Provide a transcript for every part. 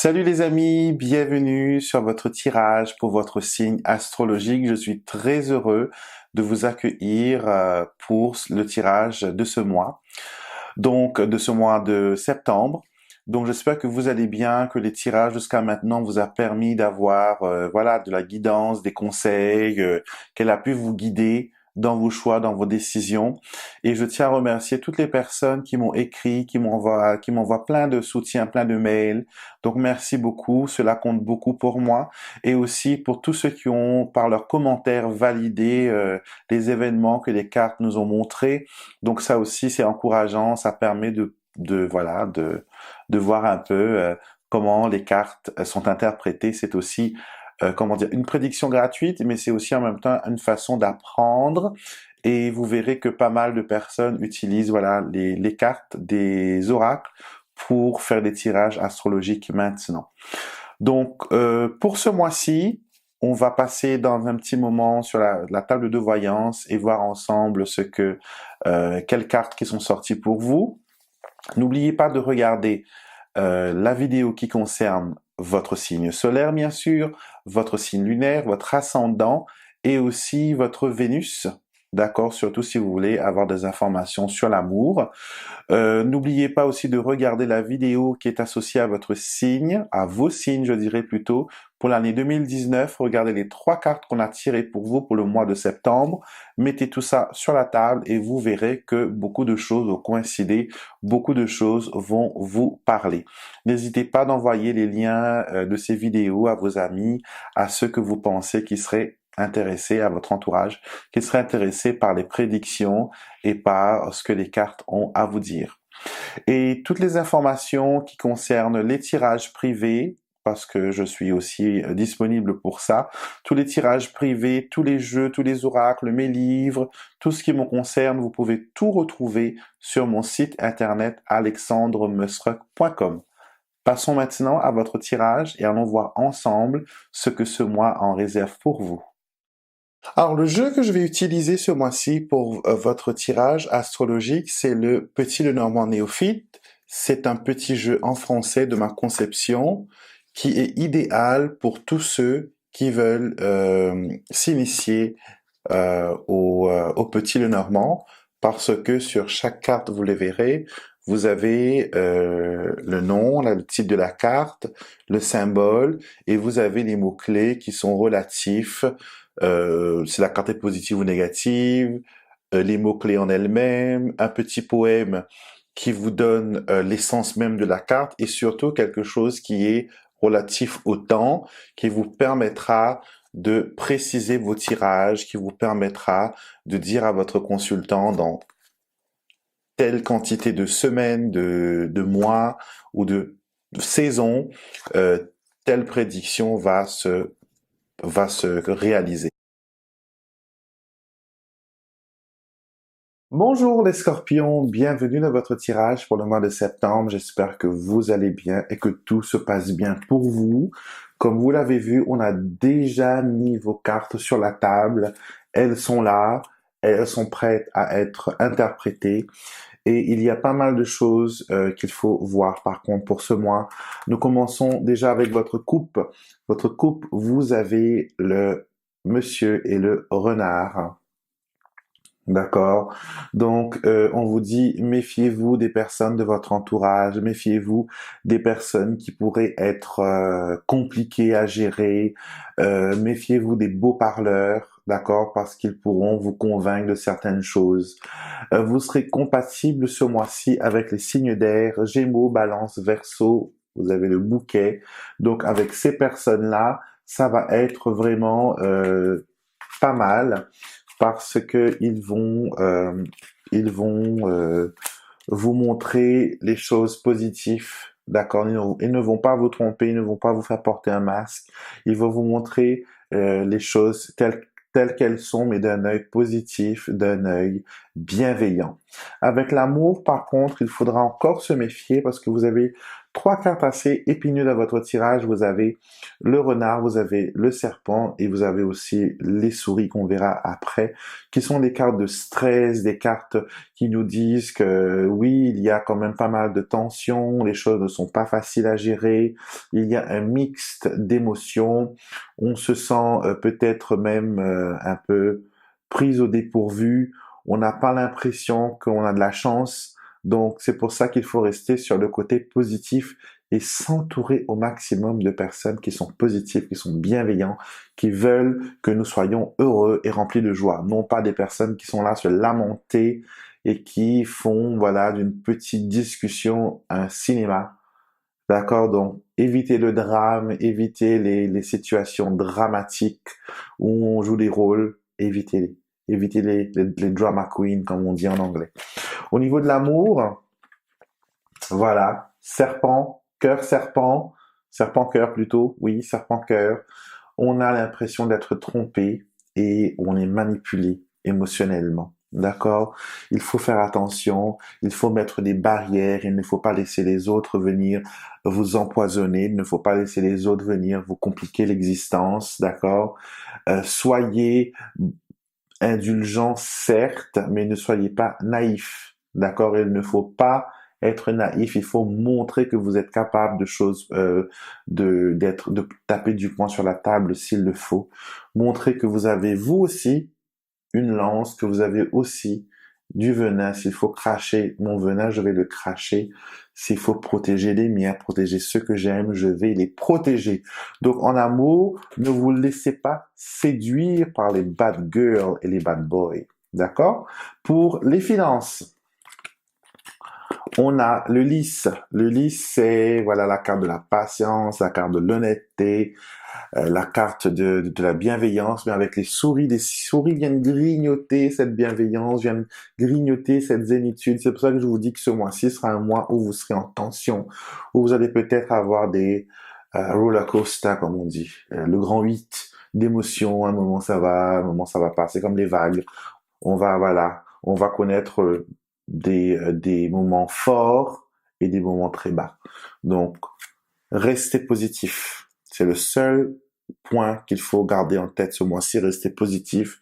Salut les amis, bienvenue sur votre tirage pour votre signe astrologique. Je suis très heureux de vous accueillir pour le tirage de ce mois, donc de ce mois de septembre. Donc j'espère que vous allez bien, que les tirages jusqu'à maintenant vous a permis d'avoir voilà de la guidance, des conseils, qu'elle a pu vous guider dans vos choix, dans vos décisions. Et je tiens à remercier toutes les personnes qui m'ont écrit, qui m'envoient plein de soutien, plein de mails. Donc merci beaucoup, cela compte beaucoup pour moi. Et aussi pour tous ceux qui ont, par leurs commentaires, validé les événements que les cartes nous ont montrés. Donc ça aussi, c'est encourageant, ça permet de voir un peu comment les cartes sont interprétées. C'est aussi comment dire, une prédiction gratuite, mais c'est aussi en même temps une façon d'apprendre. Et vous verrez que pas mal de personnes utilisent voilà les cartes des oracles pour faire des tirages astrologiques maintenant. Donc pour ce mois-ci, on va passer dans un petit moment sur la table de voyance et voir ensemble quelles cartes qui sont sorties pour vous. N'oubliez pas de regarder la vidéo qui concerne votre signe solaire, bien sûr, votre signe lunaire, votre ascendant et aussi votre Vénus. D'accord, surtout si vous voulez avoir des informations sur l'amour. N'oubliez pas aussi de regarder la vidéo qui est associée à votre signe, à vos signes, je dirais plutôt, pour l'année 2019. Regardez les 3 cartes qu'on a tirées pour vous pour le mois de septembre. Mettez tout ça sur la table et vous verrez que beaucoup de choses vont coïncider, beaucoup de choses vont vous parler. N'hésitez pas d'envoyer les liens de ces vidéos à vos amis, à ceux que vous pensez qui seraient intéressés, à votre entourage, qui seraient intéressés par les prédictions et par ce que les cartes ont à vous dire. Et toutes les informations qui concernent les tirages privés, parce que je suis aussi disponible pour ça, tous les tirages privés, tous les jeux, tous les oracles, mes livres, tout ce qui me concerne, vous pouvez tout retrouver sur mon site internet alexandremusruck.com. Passons maintenant à votre tirage et allons voir ensemble ce que ce mois en réserve pour vous. Alors, le jeu que je vais utiliser ce mois-ci pour votre tirage astrologique, c'est le Petit Lenormand néophyte. C'est un petit jeu en français de ma conception qui est idéal pour tous ceux qui veulent s'initier au Petit Lenormand parce que sur chaque carte, vous le verrez, vous avez le nom, le titre de la carte, le symbole et vous avez les mots-clés qui sont relatifs si la carte est positive ou négative, les mots-clés en elles-mêmes, un petit poème qui vous donne l'essence même de la carte et surtout quelque chose qui est relatif au temps, qui vous permettra de préciser vos tirages, qui vous permettra de dire à votre consultant dans telle quantité de semaines, de mois ou de saisons, telle prédiction va se réaliser. Bonjour les scorpions, bienvenue dans votre tirage pour le mois de septembre. J'espère que vous allez bien et que tout se passe bien pour vous. Comme vous l'avez vu, on a déjà mis vos cartes sur la table. Elles sont là, elles sont prêtes à être interprétées. Et il y a pas mal de choses qu'il faut voir par contre pour ce mois. Nous commençons déjà avec votre coupe. Votre coupe, vous avez le monsieur et le renard. D'accord. Donc, on vous dit, méfiez-vous des personnes de votre entourage, méfiez-vous des personnes qui pourraient être compliquées à gérer, méfiez-vous des beaux parleurs, d'accord, parce qu'ils pourront vous convaincre de certaines choses. Vous serez compatible ce mois-ci avec les signes d'air, Gémeaux, Balance, Verseau, vous avez le bouquet. Donc, avec ces personnes-là, ça va être vraiment pas mal parce que ils vont vous montrer les choses positives, d'accord? Ils ne vont pas vous tromper, ils ne vont pas vous faire porter un masque. Ils vont vous montrer les choses telles qu'elles sont, mais d'un œil positif, d'un œil bienveillant. Avec l'amour, par contre, il faudra encore se méfier parce que vous avez Trois cartes assez épineuses dans votre tirage. Vous avez le renard, vous avez le serpent et vous avez aussi les souris qu'on verra après, qui sont des cartes de stress, des cartes qui nous disent que oui, il y a quand même pas mal de tensions, les choses ne sont pas faciles à gérer, il y a un mixte d'émotions, on se sent peut-être même un peu prise au dépourvu, on n'a pas l'impression qu'on a de la chance, donc c'est pour ça qu'il faut rester sur le côté positif et s'entourer au maximum de personnes qui sont positives, qui sont bienveillants, qui veulent que nous soyons heureux et remplis de joie, non pas des personnes qui sont là se lamenter et qui font, voilà, d'une petite discussion un cinéma. D'accord? Donc, évitez le drame, évitez les situations dramatiques où on joue des rôles, évitez-les. Évitez les drama queens, comme on dit en anglais. Au niveau de l'amour, voilà, serpent cœur plutôt, oui, serpent cœur. On a l'impression d'être trompé et on est manipulé émotionnellement. D'accord? Il faut faire attention, il faut mettre des barrières, il ne faut pas laisser les autres venir vous empoisonner, il ne faut pas laisser les autres venir vous compliquer l'existence, d'accord? Soyez indulgents, certes, mais ne soyez pas naïfs, d'accord? Il ne faut pas être naïf, il faut montrer que vous êtes capable de choses, de taper du poing sur la table s'il le faut. Montrer que vous avez vous aussi une lance, que vous avez aussi du venin. S'il faut cracher mon venin, je vais le cracher. S'il faut protéger les miens, protéger ceux que j'aime, je vais les protéger. Donc en amour, ne vous laissez pas séduire par les bad girls et les bad boys. D'accord? Pour les finances, on a le lys. Le lys, c'est voilà la carte de la patience, la carte de l'honnêteté, la carte de la bienveillance, mais avec les souris. Les souris viennent grignoter cette bienveillance, viennent grignoter cette zénitude. C'est pour ça que je vous dis que ce mois-ci sera un mois où vous serez en tension, où vous allez peut-être avoir des roller coaster, comme on dit, le grand 8 d'émotions. Un moment ça va, un moment ça va pas. C'est comme les vagues. Voilà, on va connaître des moments forts et des moments très bas. Donc, restez positif. C'est le seul point qu'il faut garder en tête ce mois-ci, rester positif.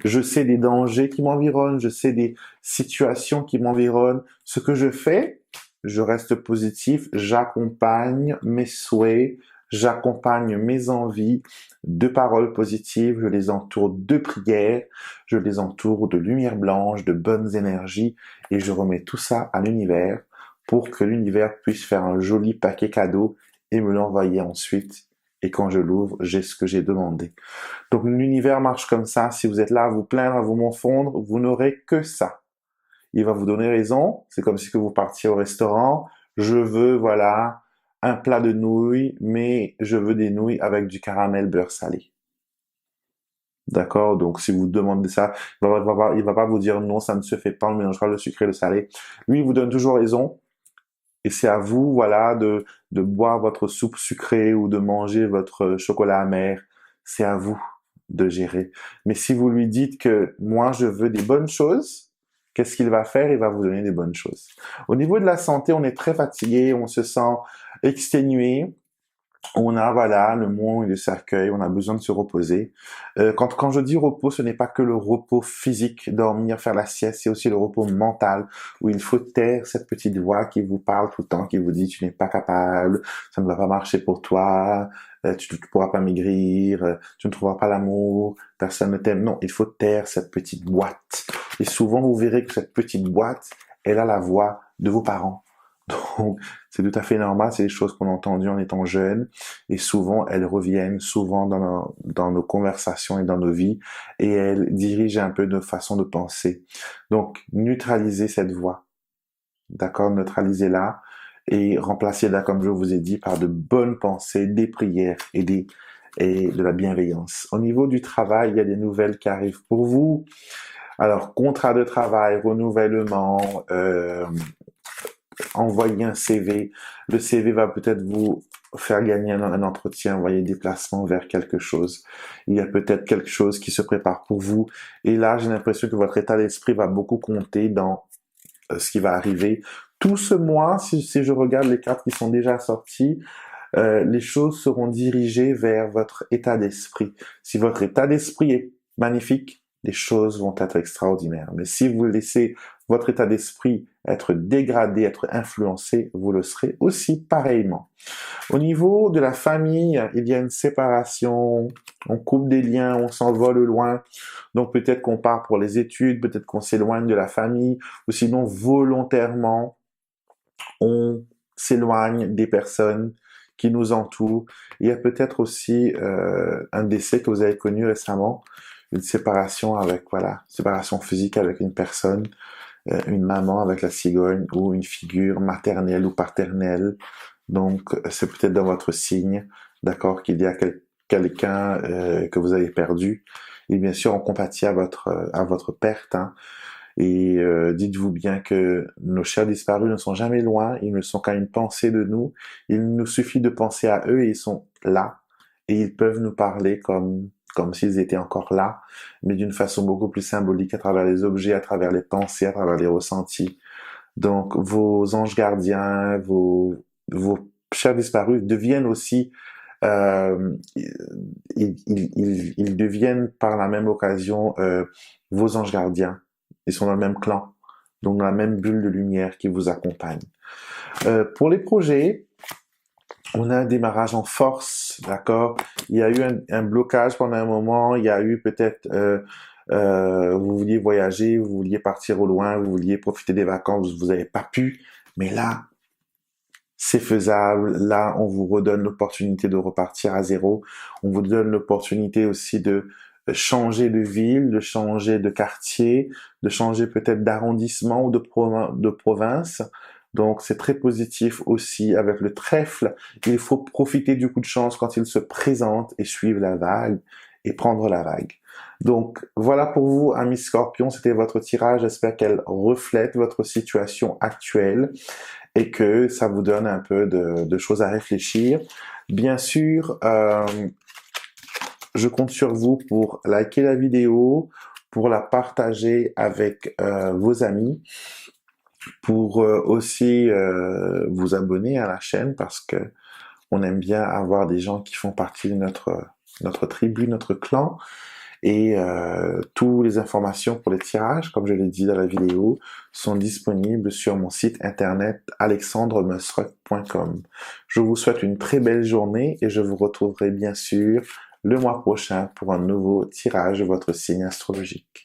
Je sais des dangers qui m'environnent, je sais des situations qui m'environnent. Ce que je fais, je reste positif, j'accompagne mes souhaits, j'accompagne mes envies de paroles positives, je les entoure de prières, je les entoure de lumière blanche, de bonnes énergies, et je remets tout ça à l'univers pour que l'univers puisse faire un joli paquet cadeau et me l'envoyer ensuite. Et quand je l'ouvre, j'ai ce que j'ai demandé. Donc l'univers marche comme ça. Si vous êtes là à vous plaindre, à vous morfondre, vous n'aurez que ça. Il va vous donner raison. C'est comme si que vous partiez au restaurant. Je veux, voilà, un plat de nouilles, mais je veux des nouilles avec du caramel beurre salé. D'accord? Donc, si vous demandez ça, il va pas vous dire non, ça ne se fait pas, on ne mélange pas le sucré et le salé. Lui, il vous donne toujours raison. Et c'est à vous, voilà, de boire votre soupe sucrée ou de manger votre chocolat amer. C'est à vous de gérer. Mais si vous lui dites que moi, je veux des bonnes choses, qu'est-ce qu'il va faire? Il va vous donner des bonnes choses. Au niveau de la santé, on est très fatigué, on se sent exténué. On a, voilà, le mont et le cercueil, on a besoin de se reposer. Quand je dis repos, ce n'est pas que le repos physique, dormir, faire la sieste, c'est aussi le repos mental, où il faut taire cette petite voix qui vous parle tout le temps, qui vous dit tu n'es pas capable, ça ne va pas marcher pour toi, tu ne pourras pas maigrir, tu ne trouveras pas l'amour, personne ne t'aime. Non, il faut taire cette petite boîte. Et souvent, vous verrez que cette petite boîte, elle a la voix de vos parents. Donc, c'est tout à fait normal, c'est des choses qu'on a entendues en étant jeune, et souvent, elles reviennent souvent dans nos conversations et dans nos vies, et elles dirigent un peu notre façon de penser. Donc, neutralisez cette voix, d'accord? Neutralisez-la, et remplacez-la, comme je vous ai dit, par de bonnes pensées, des prières et de la bienveillance. Au niveau du travail, il y a des nouvelles qui arrivent pour vous. Alors, contrat de travail, renouvellement, envoyer un CV. Le CV va peut-être vous faire gagner un entretien, envoyer des placements vers quelque chose. Il y a peut-être quelque chose qui se prépare pour vous. Et là, j'ai l'impression que votre état d'esprit va beaucoup compter dans ce qui va arriver. tout ce mois, si je regarde les cartes qui sont déjà sorties, les choses seront dirigées vers votre état d'esprit. Si votre état d'esprit est magnifique, les choses vont être extraordinaires. Mais si vous laissez votre état d'esprit être dégradé, être influencé, vous le serez aussi pareillement. Au niveau de la famille, il y a une séparation, on coupe des liens, on s'envole loin. Donc peut-être qu'on part pour les études, peut-être qu'on s'éloigne de la famille, ou sinon volontairement, on s'éloigne des personnes qui nous entourent. Il y a peut-être aussi un décès que vous avez connu récemment, une séparation avec, voilà, séparation physique avec une personne, une maman avec la cigogne ou une figure maternelle ou paternelle. Donc, c'est peut-être dans votre signe, d'accord, qu'il y a quelqu'un que vous avez perdu. Et bien sûr, on compatit à votre perte, hein. Et dites-vous bien que nos chers disparus ne sont jamais loin, ils ne sont qu'à une pensée de nous. Il nous suffit de penser à eux et ils sont là. Et ils peuvent nous parler comme s'ils étaient encore là, mais d'une façon beaucoup plus symbolique à travers les objets, à travers les pensées, à travers les ressentis. Donc vos anges gardiens, vos chers disparus deviennent aussi ils deviennent par la même occasion vos anges gardiens. Ils sont dans le même clan, donc dans la même bulle de lumière qui vous accompagne. Pour les projets, on a un démarrage en force, d'accord? Il y a eu un blocage pendant un moment, il y a eu peut-être vous vouliez voyager, vous vouliez partir au loin, vous vouliez profiter des vacances, vous n'avez pas pu, mais là, c'est faisable. Là, on vous redonne l'opportunité de repartir à zéro. On vous donne l'opportunité aussi de changer de ville, de changer de quartier, de changer peut-être d'arrondissement ou de province. Donc, c'est très positif aussi. Avec le trèfle, il faut profiter du coup de chance quand il se présente et suivre la vague et prendre la vague. Donc, voilà pour vous, amis Scorpions, c'était votre tirage. J'espère qu'elle reflète votre situation actuelle et que ça vous donne un peu de choses à réfléchir. Bien sûr, je compte sur vous pour liker la vidéo, pour la partager avec vos amis, pour aussi vous abonner à la chaîne parce que on aime bien avoir des gens qui font partie de notre tribu, notre clan. Et toutes les informations pour les tirages, comme je l'ai dit dans la vidéo, sont disponibles sur mon site internet alexandremusrock.com. Je vous souhaite une très belle journée et je vous retrouverai bien sûr le mois prochain pour un nouveau tirage de votre signe astrologique.